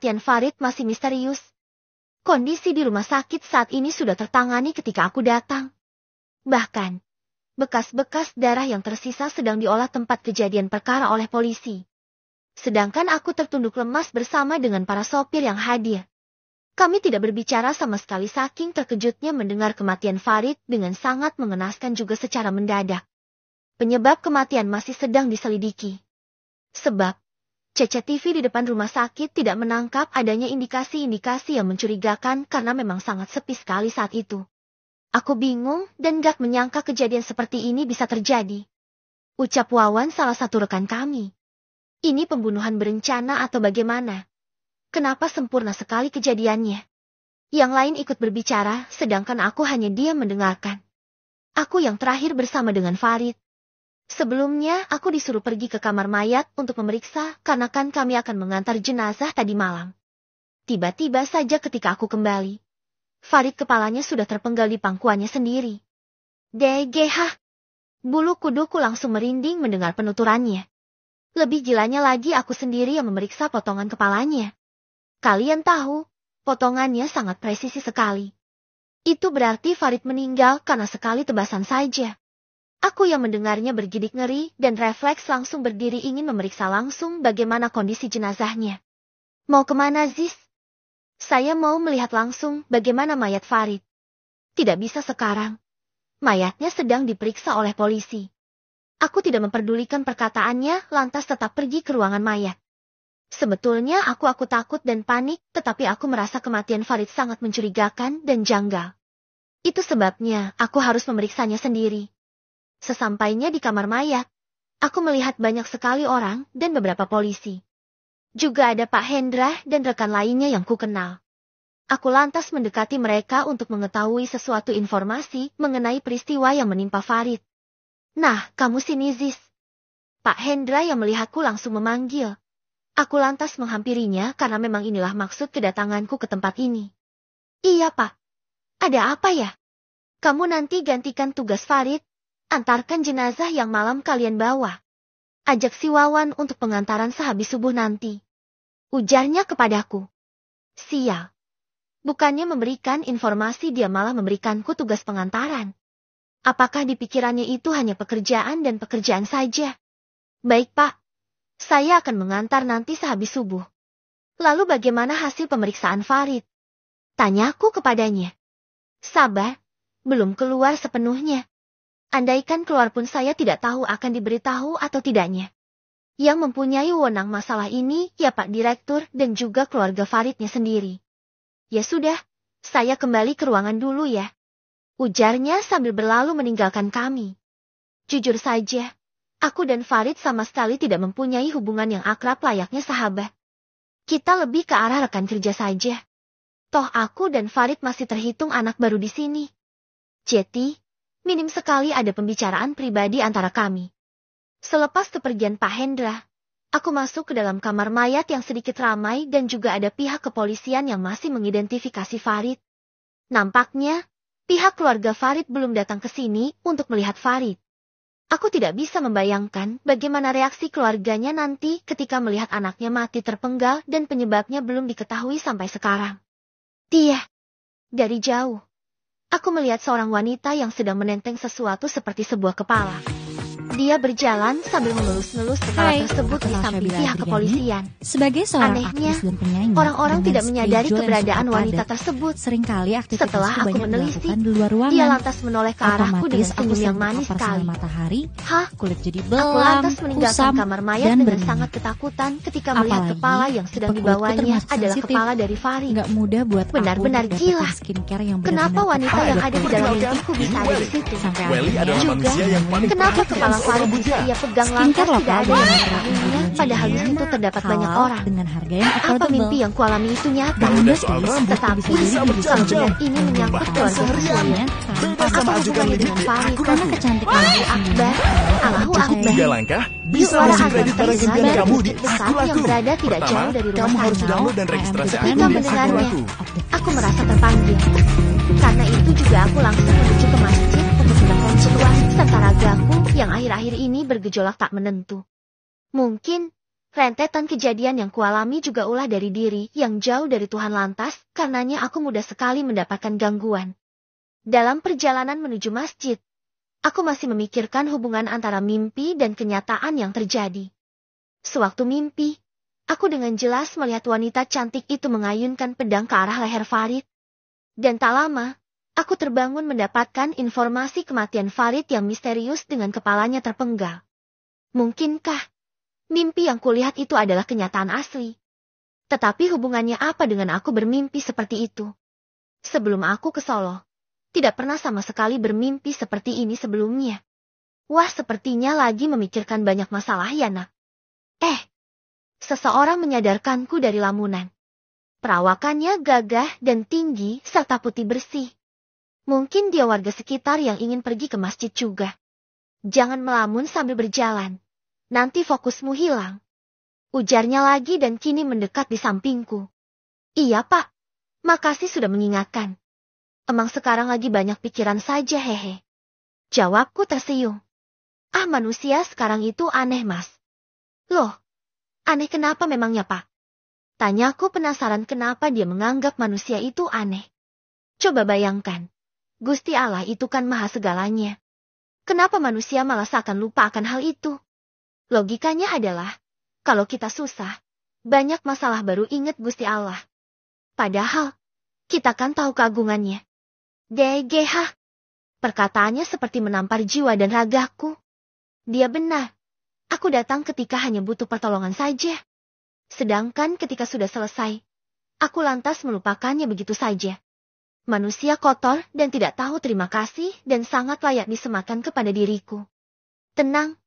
kematian Farid masih misterius. Kondisi di rumah sakit saat ini sudah tertangani ketika aku datang. Bahkan, bekas-bekas darah yang tersisa sedang diolah tempat kejadian perkara oleh polisi. Sedangkan aku tertunduk lemas bersama dengan para sopir yang hadir. Kami tidak berbicara sama sekali saking terkejutnya mendengar kematian Farid dengan sangat mengenaskan juga secara mendadak. Penyebab kematian masih sedang diselidiki. Sebab, CCTV di depan rumah sakit tidak menangkap adanya indikasi-indikasi yang mencurigakan karena memang sangat sepi sekali saat itu. Aku bingung dan gak menyangka kejadian seperti ini bisa terjadi. Ucap Wawan salah satu rekan kami. Ini pembunuhan berencana atau bagaimana? Kenapa sempurna sekali kejadiannya? Yang lain ikut berbicara, sedangkan aku hanya diam mendengarkan. Aku yang terakhir bersama dengan Farid. Sebelumnya, aku disuruh pergi ke kamar mayat untuk memeriksa karena kan kami akan mengantar jenazah tadi malam. Tiba-tiba saja ketika aku kembali, Farid kepalanya sudah terpenggal di pangkuannya sendiri. DGH. Bulu kuduku langsung merinding mendengar penuturannya. Lebih gilanya lagi aku sendiri yang memeriksa potongan kepalanya. Kalian tahu, potongannya sangat presisi sekali. Itu berarti Farid meninggal karena sekali tebasan saja. Aku yang mendengarnya bergidik ngeri dan refleks langsung berdiri ingin memeriksa langsung bagaimana kondisi jenazahnya. Mau kemana, Ziz? Saya mau melihat langsung bagaimana mayat Farid. Tidak bisa sekarang. Mayatnya sedang diperiksa oleh polisi. Aku tidak memperdulikan perkataannya, lantas tetap pergi ke ruangan mayat. Sebetulnya aku takut dan panik, tetapi aku merasa kematian Farid sangat mencurigakan dan janggal. Itu sebabnya aku harus memeriksanya sendiri. Sesampainya di kamar mayat, aku melihat banyak sekali orang dan beberapa polisi. Juga ada Pak Hendra dan rekan lainnya yang kukenal. Aku lantas mendekati mereka untuk mengetahui sesuatu informasi mengenai peristiwa yang menimpa Farid. Nah, kamu sini, Ziz. Pak Hendra yang melihatku langsung memanggil. Aku lantas menghampirinya karena memang inilah maksud kedatanganku ke tempat ini. Iya, Pak. Ada apa ya? Kamu nanti gantikan tugas Farid. Antarkan jenazah yang malam kalian bawa. Ajak si Wawan untuk pengantaran sehabis subuh nanti. Ujarnya kepadaku. Sial. Bukannya memberikan informasi dia malah memberikanku tugas pengantaran. Apakah di pikirannya itu hanya pekerjaan dan pekerjaan saja? Baik, Pak. Saya akan mengantar nanti sehabis subuh. Lalu bagaimana hasil pemeriksaan Farid? Tanyaku kepadanya. Sabar. Belum keluar sepenuhnya. Andaikan keluar pun saya tidak tahu akan diberitahu atau tidaknya. Yang mempunyai wewenang masalah ini ya Pak Direktur dan juga keluarga Faridnya sendiri. Ya sudah, saya kembali ke ruangan dulu ya. Ujarnya sambil berlalu meninggalkan kami. Jujur saja, aku dan Farid sama sekali tidak mempunyai hubungan yang akrab layaknya sahabat. Kita lebih ke arah rekan kerja saja. Toh aku dan Farid masih terhitung anak baru di sini. Jadi, minim sekali ada pembicaraan pribadi antara kami. Selepas kepergian Pak Hendra, aku masuk ke dalam kamar mayat yang sedikit ramai dan juga ada pihak kepolisian yang masih mengidentifikasi Farid. Nampaknya, pihak keluarga Farid belum datang ke sini untuk melihat Farid. Aku tidak bisa membayangkan bagaimana reaksi keluarganya nanti ketika melihat anaknya mati terpenggal dan penyebabnya belum diketahui sampai sekarang. Dari jauh. Aku melihat seorang wanita yang sedang menenteng sesuatu seperti sebuah kepala. Dia berjalan sambil mengelus-ngelus kepala tersebut di samping pihak kepolisian. Sebagai seorang Anehnya, aktris dan penyanyi, orang-orang tidak menyadari schedule yang keberadaan cukup wanita padat, tersebut. Seringkali aktivitasku Setelah aku banyak menelisik, dilakukan di luar ruangan. dia lantas menoleh ke arahku dengan Otomatis senyum yang sering manis terpapar sekali. sinar matahari, Hah? kulit jadi Aku belam, lantas meninggalkan kusam, kamar mayat dan dengan berminyak. sangat ketakutan ketika melihat Apalagi, kepala yang sedang tipe kulitku dibawanya termasuk adalah sensitif. kepala dari Farid. Nggak mudah buat Benar-benar aku gila. dapetin skincare yang Kenapa benar-benar wanita tepat yang buat ada di kulit. dalam mimpiku bisa ada di situ? Sampai Welly akhirnya, adalah Juga, manusia yang paling kenapa perhatian kepala seorang Farid bisa bujang. ia pegang Skincare lantas lokal tidak ada dengan yang terapi mengetahuinya, padahal di situ terdapat banyak halal orang. dengan harga yang Apa affordable. mimpi yang kualami itu nyata? Beda soal rambut, Tetapi, bisa kalau berjam-jam. benar ini menyangkut Bahkan keluarga seharian. kalian, Beda apa sama ajukan hubungannya limit dengan di Farid? akun Karena aku. kecantikan Allahu Akbar, Allahu Akbar. 3 langkah, bisa Yuk, langsung orang kredit barang Asia impian baru kamu di besar Aku yang Laku. berada tidak Pertama, jauh dari rumah kamu harus saya. download dan registrasi Ketika akun di Aku mendengarnya, Laku. aku merasa terpanggil. Karena itu juga aku langsung menuju ke masjid untuk menelpon situasi serta ragaku yang akhir-akhir ini bergejolak tak menentu. Mungkin, Rentetan kejadian yang kualami juga ulah dari diri yang jauh dari Tuhan lantas, karenanya aku mudah sekali mendapatkan gangguan. Dalam perjalanan menuju masjid, aku masih memikirkan hubungan antara mimpi dan kenyataan yang terjadi. Sewaktu mimpi, aku dengan jelas melihat wanita cantik itu mengayunkan pedang ke arah leher Farid. Dan tak lama, aku terbangun mendapatkan informasi kematian Farid yang misterius dengan kepalanya terpenggal. Mungkinkah mimpi yang kulihat itu adalah kenyataan asli? Tetapi hubungannya apa dengan aku bermimpi seperti itu? Sebelum aku ke Solo, tidak pernah sama sekali bermimpi seperti ini sebelumnya. Wah, sepertinya lagi memikirkan banyak masalah ya, nak. Seseorang menyadarkanku dari lamunan. Perawakannya gagah dan tinggi serta putih bersih. Mungkin dia warga sekitar yang ingin pergi ke masjid juga. Jangan melamun sambil berjalan. Nanti fokusmu hilang. Ujarnya lagi dan kini mendekat di sampingku. Iya, Pak. Makasih sudah mengingatkan. Emang sekarang lagi banyak pikiran saja, hehe. Jawabku tersenyum. Manusia sekarang itu aneh, Mas. Loh, aneh kenapa memangnya, Pak? Tanyaku penasaran kenapa dia menganggap manusia itu aneh. Coba bayangkan. Gusti Allah itu kan maha segalanya. Kenapa manusia malah seakan lupa akan hal itu? Logikanya adalah, kalau kita susah, banyak masalah baru ingat Gusti Allah. Padahal, kita kan tahu keagungannya. DGH. Perkataannya seperti menampar jiwa dan ragaku. Dia benar. Aku datang ketika hanya butuh pertolongan saja. Sedangkan ketika sudah selesai, aku lantas melupakannya begitu saja. Manusia kotor dan tidak tahu terima kasih dan sangat layak disemakan kepada diriku. Tenang.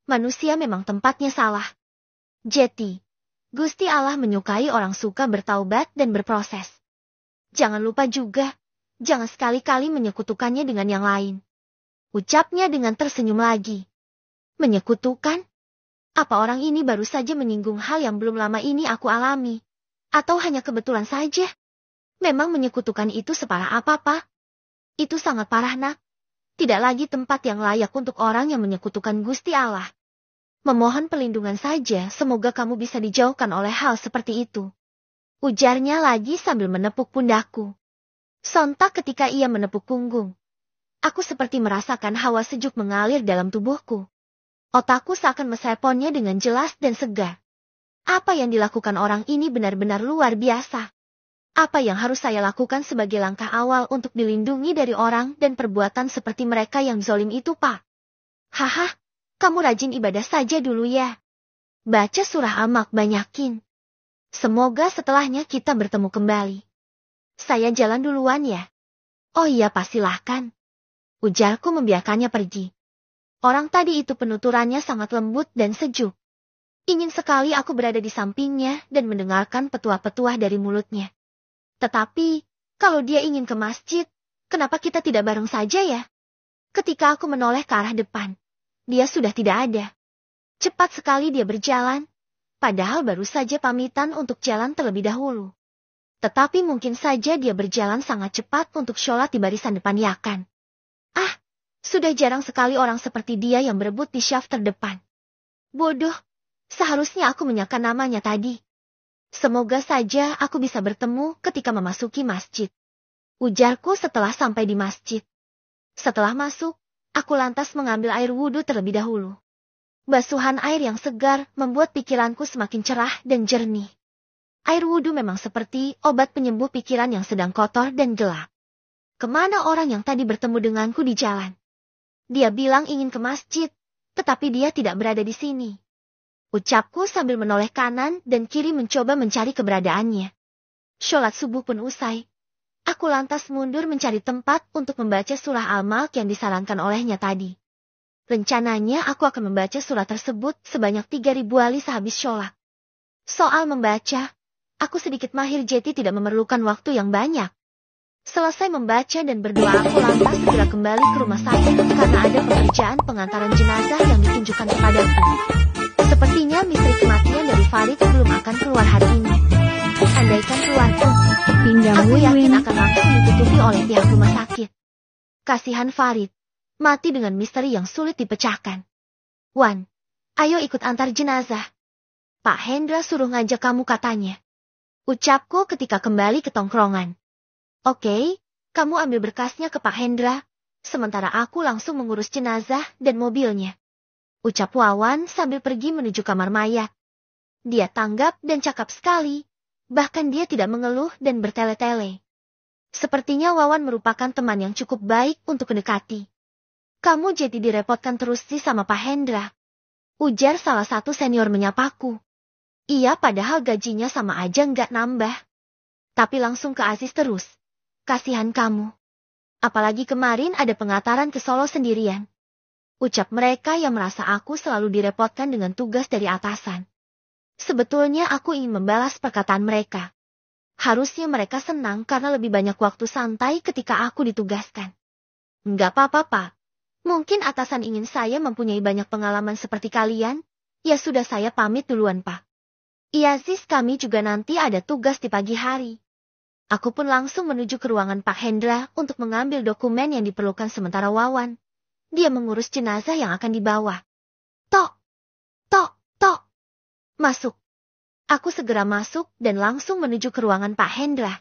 Manusia memang tempatnya salah. Jeti, Gusti Allah menyukai orang suka bertaubat dan berproses. Jangan lupa juga, jangan sekali-kali menyekutukannya dengan yang lain. Ucapnya dengan tersenyum lagi. Menyekutukan? Apa orang ini baru saja menyinggung hal yang belum lama ini aku alami? Atau hanya kebetulan saja? Memang menyekutukan itu separah apa, Pak? Itu sangat parah, nak. Tidak lagi tempat yang layak untuk orang yang menyekutukan Gusti Allah. Memohon perlindungan saja, semoga kamu bisa dijauhkan oleh hal seperti itu. Ujarnya lagi sambil menepuk pundakku. Sontak ketika ia menepuk punggung, aku seperti merasakan hawa sejuk mengalir dalam tubuhku. Otakku seakan meseponnya dengan jelas dan segar. Apa yang dilakukan orang ini benar-benar luar biasa. Apa yang harus saya lakukan sebagai langkah awal untuk dilindungi dari orang dan perbuatan seperti mereka yang zalim itu, Pak? Haha. Kamu rajin ibadah saja dulu ya. Baca surah Al-Mulk banyakin. Semoga setelahnya kita bertemu kembali. Saya jalan duluan ya. Oh iya, Pak, silahkan. Ujarku membiarkannya pergi. Orang tadi itu penuturannya sangat lembut dan sejuk. Ingin sekali aku berada di sampingnya dan mendengarkan petuah-petuah dari mulutnya. Tetapi, kalau dia ingin ke masjid, kenapa kita tidak bareng saja ya? Ketika aku menoleh ke arah depan, dia sudah tidak ada. Cepat sekali dia berjalan, padahal baru saja pamitan untuk jalan terlebih dahulu. Tetapi mungkin saja dia berjalan sangat cepat untuk sholat di barisan depan yakan. Sudah jarang sekali orang seperti dia yang berebut di syaf terdepan. Bodoh, seharusnya aku menyakan namanya tadi. Semoga saja aku bisa bertemu ketika memasuki masjid. Ujarku setelah sampai di masjid. Setelah masuk, aku lantas mengambil air wudhu terlebih dahulu. Basuhan air yang segar membuat pikiranku semakin cerah dan jernih. Air wudhu memang seperti obat penyembuh pikiran yang sedang kotor dan gelap. Kemana orang yang tadi bertemu denganku di jalan? Dia bilang ingin ke masjid, tetapi dia tidak berada di sini. Ucapku sambil menoleh kanan dan kiri mencoba mencari keberadaannya. Sholat subuh pun usai. Aku lantas mundur mencari tempat untuk membaca surah Al-Mulk yang disarankan olehnya tadi. Rencananya aku akan membaca surah tersebut sebanyak 3.000 kali sehabis sholat. Soal membaca, aku sedikit mahir jadi tidak memerlukan waktu yang banyak. Selesai membaca dan berdoa aku lantas segera kembali ke rumah sakit karena ada pekerjaan pengantaran jenazah yang ditunjukkan kepadaku. Sepertinya misteri kematian dari Farid belum akan keluar hari ini. Andaikan keluar pun, aku yakin akan langsung ditutupi oleh pihak rumah sakit. Kasihan Farid, mati dengan misteri yang sulit dipecahkan. Wan, ayo ikut antar jenazah. Pak Hendra suruh ngajak kamu katanya. Ucapku ketika kembali ke tongkrongan. Oke, kamu ambil berkasnya ke Pak Hendra, sementara aku langsung mengurus jenazah dan mobilnya. Ucap Wawan sambil pergi menuju kamar mayat. Dia tanggap dan cakap sekali, bahkan dia tidak mengeluh dan bertele-tele. Sepertinya Wawan merupakan teman yang cukup baik untuk mendekati. Kamu jadi direpotkan terus sih sama Pak Hendra. Ujar salah satu senior menyapaku. Iya, padahal gajinya sama aja nggak nambah. Tapi langsung ke Aziz terus. Kasihan kamu. Apalagi kemarin ada pengataran ke Solo sendirian. Ucap mereka yang merasa aku selalu direpotkan dengan tugas dari atasan. Sebetulnya aku ingin membalas perkataan mereka. Harusnya mereka senang karena lebih banyak waktu santai ketika aku ditugaskan. Nggak apa-apa, Pak. Mungkin atasan ingin saya mempunyai banyak pengalaman seperti kalian. Ya sudah, saya pamit duluan, Pak. Iya, Sis, kami juga nanti ada tugas di pagi hari. Aku pun langsung menuju ke ruangan Pak Hendra untuk mengambil dokumen yang diperlukan sementara Wawan. Dia mengurus jenazah yang akan dibawa. Tok, tok, tok. Masuk. Aku segera masuk dan langsung menuju ke ruangan Pak Hendra.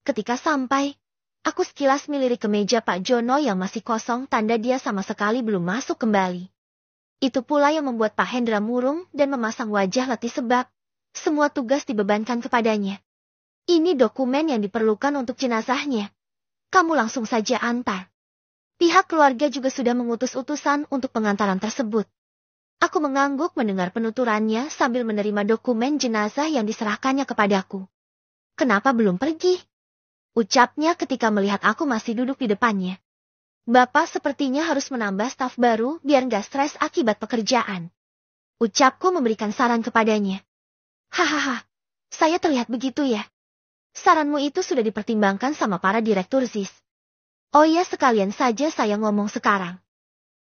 Ketika sampai, aku sekilas melirik ke meja Pak Jono yang masih kosong, tanda dia sama sekali belum masuk kembali. Itu pula yang membuat Pak Hendra murung dan memasang wajah letih sebab semua tugas dibebankan kepadanya. Ini dokumen yang diperlukan untuk jenazahnya. Kamu langsung saja antar. Pihak keluarga juga sudah mengutus utusan untuk pengantaran tersebut. Aku mengangguk mendengar penuturannya sambil menerima dokumen jenazah yang diserahkannya kepadaku. Kenapa belum pergi? Ucapnya ketika melihat aku masih duduk di depannya. Bapak sepertinya harus menambah staf baru biar gak stres akibat pekerjaan. Ucapku memberikan saran kepadanya. Hahaha, saya terlihat begitu ya. Saranmu itu sudah dipertimbangkan sama para direktur ZIS. Oh iya, sekalian saja saya ngomong sekarang.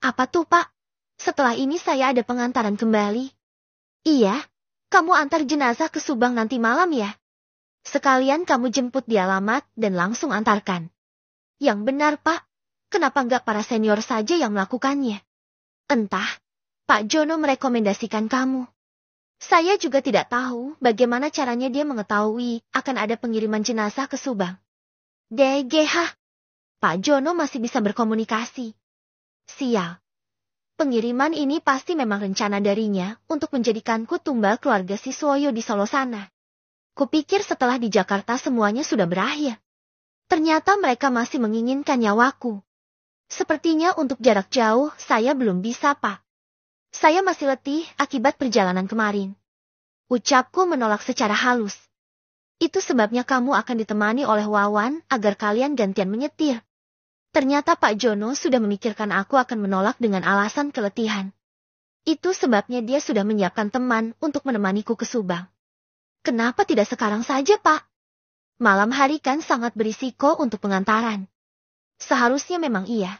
Apa tuh, Pak? Setelah ini saya ada pengantaran kembali. Iya, kamu antar jenazah ke Subang nanti malam ya. Sekalian kamu jemput di alamat dan langsung antarkan. Yang benar, Pak. Kenapa nggak para senior saja yang melakukannya? Entah, Pak Jono merekomendasikan kamu. Saya juga tidak tahu bagaimana caranya dia mengetahui akan ada pengiriman jenazah ke Subang. DGH. Pak Jono masih bisa berkomunikasi. Sial. Pengiriman ini pasti memang rencana darinya untuk menjadikanku tumbal keluarga Siswoyo di Solo sana. Kupikir setelah di Jakarta semuanya sudah berakhir. Ternyata mereka masih menginginkan nyawaku. Sepertinya untuk jarak jauh saya belum bisa, Pak. Saya masih letih akibat perjalanan kemarin. Ucapku menolak secara halus. Itu sebabnya kamu akan ditemani oleh Wawan agar kalian gantian menyetir. Ternyata Pak Jono sudah memikirkan aku akan menolak dengan alasan keletihan. Itu sebabnya dia sudah menyiapkan teman untuk menemaniku ke Subang. Kenapa tidak sekarang saja, Pak? Malam hari kan sangat berisiko untuk pengantaran. Seharusnya memang iya.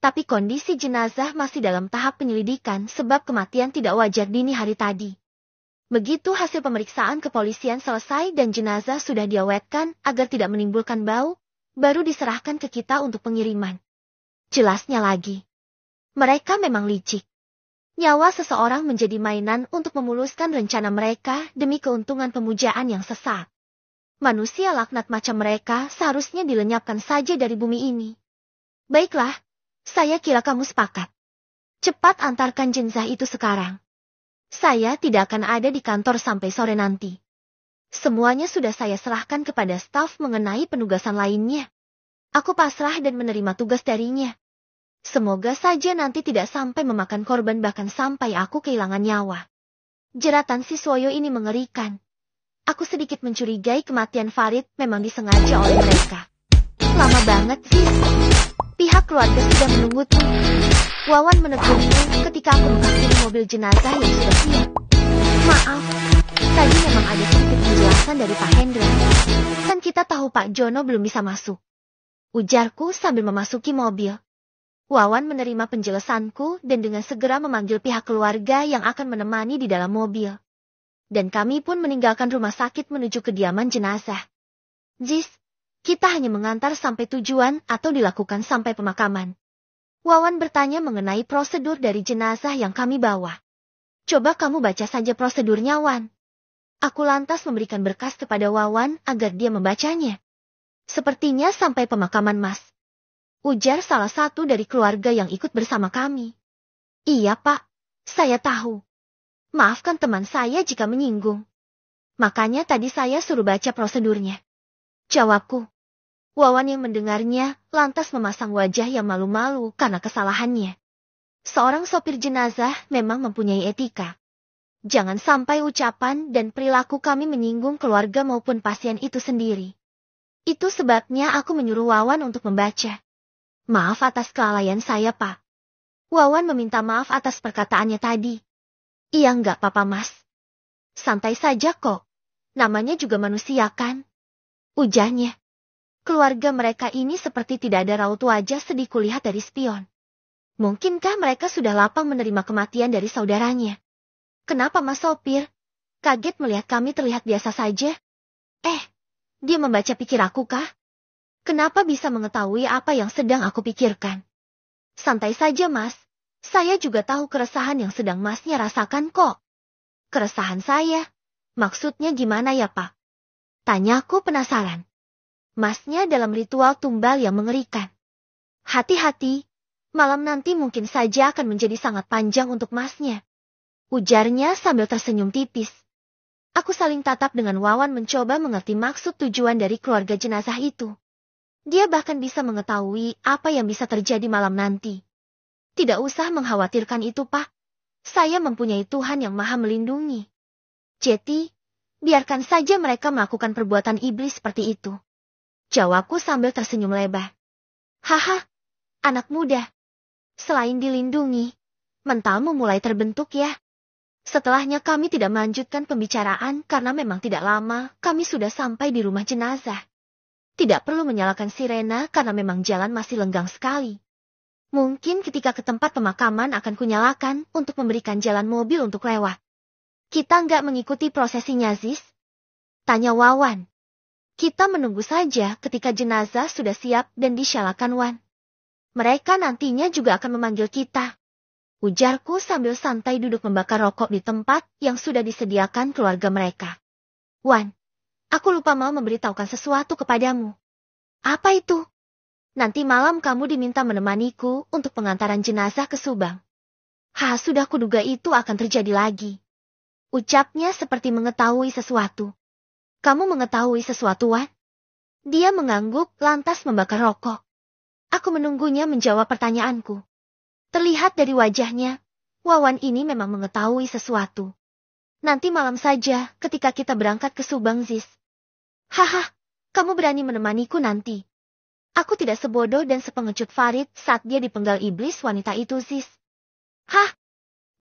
Tapi kondisi jenazah masih dalam tahap penyelidikan sebab kematian tidak wajar dini hari tadi. Begitu hasil pemeriksaan kepolisian selesai dan jenazah sudah diawetkan agar tidak menimbulkan bau, baru diserahkan ke kita untuk pengiriman. Jelasnya lagi, mereka memang licik. Nyawa seseorang menjadi mainan untuk memuluskan rencana mereka demi keuntungan pemujaan yang sesat. Manusia laknat macam mereka seharusnya dilenyapkan saja dari bumi ini. Baiklah, saya kira kamu sepakat. Cepat antarkan jenazah itu sekarang. Saya tidak akan ada di kantor sampai sore nanti. Semuanya sudah saya serahkan kepada staf mengenai penugasan lainnya. Aku pasrah dan menerima tugas darinya. Semoga saja nanti tidak sampai memakan korban bahkan sampai aku kehilangan nyawa. Jeratan Siswoyo ini mengerikan. Aku sedikit mencurigai kematian Farid memang disengaja oleh mereka. Lama banget sih. Pihak keluarga sudah menungguku. Wawan menegurku ketika aku mengakhiri mobil jenazah yang sudah siap. Maaf, tadi memang ada sedikit penjelasan dari Pak Hendra. Kan kita tahu Pak Jono belum bisa masuk. Ujarku sambil memasuki mobil. Wawan menerima penjelasanku dan dengan segera memanggil pihak keluarga yang akan menemani di dalam mobil. Dan kami pun meninggalkan rumah sakit menuju kediaman jenazah. Jis, kita hanya mengantar sampai tujuan atau dilakukan sampai pemakaman. Wawan bertanya mengenai prosedur dari jenazah yang kami bawa. Coba kamu baca saja prosedurnya, Wan. Aku lantas memberikan berkas kepada Wawan agar dia membacanya. Sepertinya sampai pemakaman Mas, ujar salah satu dari keluarga yang ikut bersama kami. Iya Pak, saya tahu. Maafkan teman saya jika menyinggung. Makanya tadi saya suruh baca prosedurnya, jawabku. Wawan yang mendengarnya lantas memasang wajah yang malu-malu karena kesalahannya. Seorang sopir jenazah memang mempunyai etika. Jangan sampai ucapan dan perilaku kami menyinggung keluarga maupun pasien itu sendiri. Itu sebabnya aku menyuruh Wawan untuk membaca. Maaf atas kelalaian saya, Pak. Wawan meminta maaf atas perkataannya tadi. Iya enggak apa-apa, Mas. Santai saja kok. Namanya juga manusia kan? Ujarnya. Keluarga mereka ini seperti tidak ada raut wajah sedih kulihat dari spion. Mungkinkah mereka sudah lapang menerima kematian dari saudaranya? Kenapa Mas Sopir? Kaget melihat kami terlihat biasa saja. Dia membaca pikir aku kah? Kenapa bisa mengetahui apa yang sedang aku pikirkan? Santai saja Mas. Saya juga tahu keresahan yang sedang Masnya rasakan kok. Keresahan saya? Maksudnya gimana ya Pak? Tanyaku penasaran. Masnya dalam ritual tumbal yang mengerikan. Hati-hati, malam nanti mungkin saja akan menjadi sangat panjang untuk Masnya. Ujarnya sambil tersenyum tipis. Aku saling tatap dengan Wawan mencoba mengerti maksud tujuan dari keluarga jenazah itu. Dia bahkan bisa mengetahui apa yang bisa terjadi malam nanti. Tidak usah mengkhawatirkan itu Pak. Saya mempunyai Tuhan yang Maha Melindungi. Jeti, biarkan saja mereka melakukan perbuatan iblis seperti itu. Jawabku sambil tersenyum lebar. Haha, anak muda. Selain dilindungi, mentalmu mulai terbentuk ya. Setelahnya kami tidak melanjutkan pembicaraan karena memang tidak lama kami sudah sampai di rumah jenazah. Tidak perlu menyalakan sirena karena memang jalan masih lenggang sekali. Mungkin ketika ke tempat pemakaman akan kunyalakan untuk memberikan jalan mobil untuk lewat. Kita nggak mengikuti prosesinya, Ziz? Tanya Wawan. Kita menunggu saja ketika jenazah sudah siap dan disyalakan, Wan. Mereka nantinya juga akan memanggil kita. Ujarku sambil santai duduk membakar rokok di tempat yang sudah disediakan keluarga mereka. Wan, aku lupa mau memberitahukan sesuatu kepadamu. Apa itu? Nanti malam kamu diminta menemaniku untuk pengantaran jenazah ke Subang. Sudah kuduga itu akan terjadi lagi. Ucapnya seperti mengetahui sesuatu. Kamu mengetahui sesuatu, Wan? Dia mengangguk lantas membakar rokok. Aku menunggunya menjawab pertanyaanku. Terlihat dari wajahnya, Wawan ini memang mengetahui sesuatu. Nanti malam saja ketika kita berangkat ke Subang, Ziz. Haha, kamu berani menemaniku nanti. Aku tidak sebodoh dan sepengecut Farid saat dia dipenggal iblis wanita itu, Ziz. Hah,